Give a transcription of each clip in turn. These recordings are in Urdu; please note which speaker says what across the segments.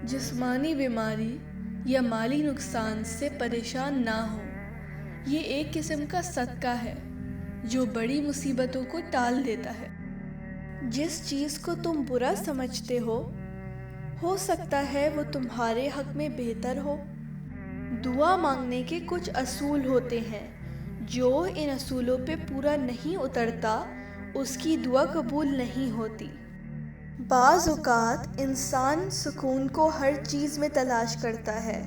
Speaker 1: جسمانی بیماری یا مالی نقصان سے پریشان نہ ہو۔ یہ ایک قسم کا صدقہ ہے جو بڑی مصیبتوں کو ٹال دیتا ہے۔ جس چیز کو تم برا سمجھتے ہو سکتا ہے وہ تمہارے حق میں بہتر ہو۔ دعا مانگنے کے کچھ اصول ہوتے ہیں، جو ان اصولوں پہ پورا نہیں اترتا اس کی دعا قبول نہیں ہوتی۔ بعض اوقات انسان سکون کو ہر چیز میں تلاش کرتا ہے،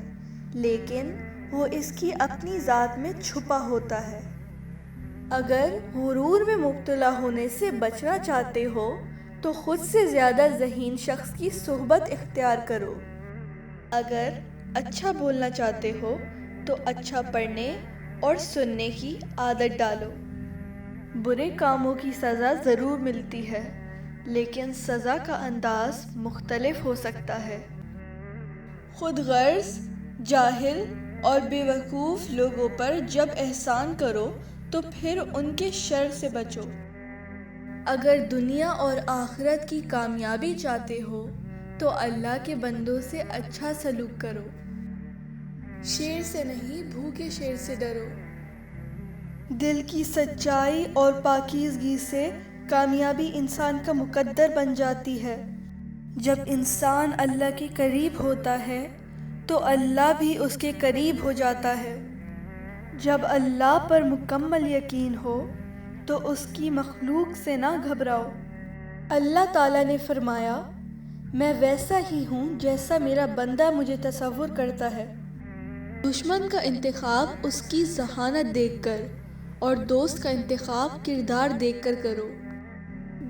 Speaker 1: لیکن وہ اس کی اپنی ذات میں چھپا ہوتا ہے۔ اگر غرور میں مبتلا ہونے سے بچنا چاہتے ہو تو خود سے زیادہ ذہین شخص کی صحبت اختیار کرو۔ اگر اچھا بولنا چاہتے ہو تو اچھا پڑھنے اور سننے کی عادت ڈالو۔ برے کاموں کی سزا ضرور ملتی ہے، لیکن سزا کا انداز مختلف ہو سکتا ہے۔ خود غرض، جاہل اور بے وقوف لوگوں پر جب احسان کرو تو پھر ان کے شر سے بچو۔ اگر دنیا اور آخرت کی کامیابی چاہتے ہو تو اللہ کے بندوں سے اچھا سلوک کرو۔ شیر سے نہیں، بھوکے شیر سے ڈرو۔ دل کی سچائی اور پاکیزگی سے کامیابی انسان کا مقدر بن جاتی ہے۔ جب انسان اللہ کے قریب ہوتا ہے تو اللہ بھی اس کے قریب ہو جاتا ہے۔ جب اللہ پر مکمل یقین ہو تو اس کی مخلوق سے نہ گھبراؤ۔ اللہ تعالیٰ نے فرمایا، میں ویسا ہی ہوں جیسا میرا بندہ مجھے تصور کرتا ہے۔ دشمن کا انتخاب اس کی ذہانت دیکھ کر اور دوست کا انتخاب کردار دیکھ کر کرو۔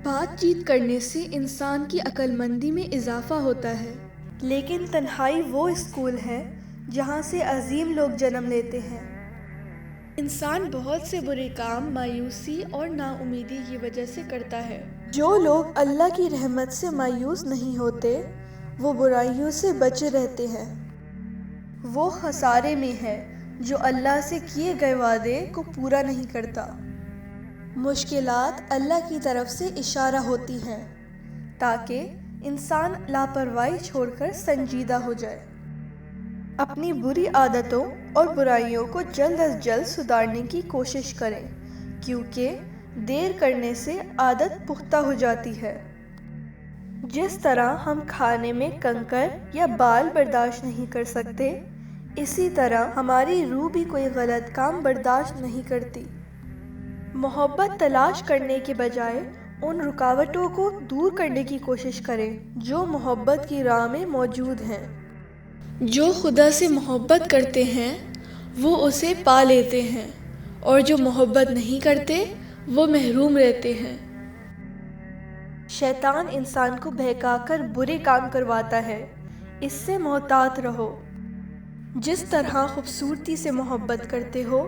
Speaker 1: بات چیت کرنے سے انسان کی عقل مندی میں اضافہ ہوتا ہے، لیکن تنہائی وہ اسکول ہے جہاں سے عظیم لوگ جنم لیتے ہیں۔ انسان بہت سے برے کام مایوسی اور نا امیدی کی وجہ سے کرتا ہے۔ جو لوگ اللہ کی رحمت سے مایوس نہیں ہوتے وہ برائیوں سے بچے رہتے ہیں۔ وہ خسارے میں ہے جو اللہ سے کیے گئے وعدے کو پورا نہیں کرتا۔ مشکلات اللہ کی طرف سے اشارہ ہوتی ہیں تاکہ انسان لاپرواہی چھوڑ کر سنجیدہ ہو جائے۔ اپنی بری عادتوں اور برائیوں کو جلد از جلد سدھارنے کی کوشش کریں، کیونکہ دیر کرنے سے عادت پختہ ہو جاتی ہے۔ جس طرح ہم کھانے میں کنکر یا بال برداشت نہیں کر سکتے، اسی طرح ہماری روح بھی کوئی غلط کام برداشت نہیں کرتی۔ محبت تلاش کرنے کے بجائے ان رکاوٹوں کو دور کرنے کی کوشش کریں جو محبت کی راہ میں موجود ہیں۔ جو خدا سے محبت کرتے ہیں وہ اسے پا لیتے ہیں، اور جو محبت نہیں کرتے وہ محروم رہتے ہیں۔ شیطان انسان کو بہکا کر برے کام کرواتا ہے، اس سے محتاط رہو۔ جس طرح خوبصورتی سے محبت کرتے ہو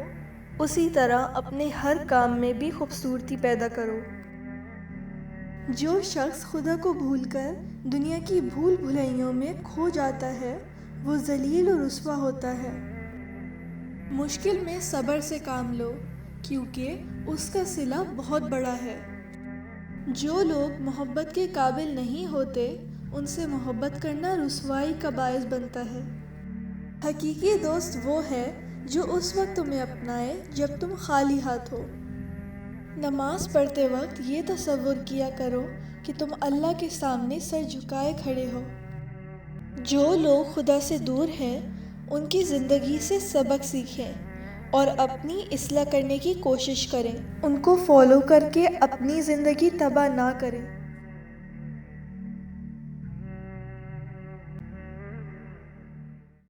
Speaker 1: اسی طرح اپنے ہر کام میں بھی خوبصورتی پیدا کرو۔ جو شخص خدا کو بھول کر دنیا کی بھول بھلائیوں میں کھو جاتا ہے وہ ذلیل و رسوا ہوتا ہے۔ مشکل میں صبر سے کام لو، کیونکہ اس کا صلہ بہت بڑا ہے۔ جو لوگ محبت کے قابل نہیں ہوتے ان سے محبت کرنا رسوائی کا باعث بنتا ہے۔ حقیقی دوست وہ ہے جو اس وقت تمہیں اپنائے جب تم خالی ہاتھ ہو۔ نماز پڑھتے وقت یہ تصور کیا کرو کہ تم اللہ کے سامنے سر جھکائے کھڑے ہو۔ جو لوگ خدا سے دور ہیں ان کی زندگی سے سبق سیکھیں اور اپنی اصلاح کرنے کی کوشش کریں۔ ان کو فالو کر کے اپنی زندگی تباہ نہ کریں۔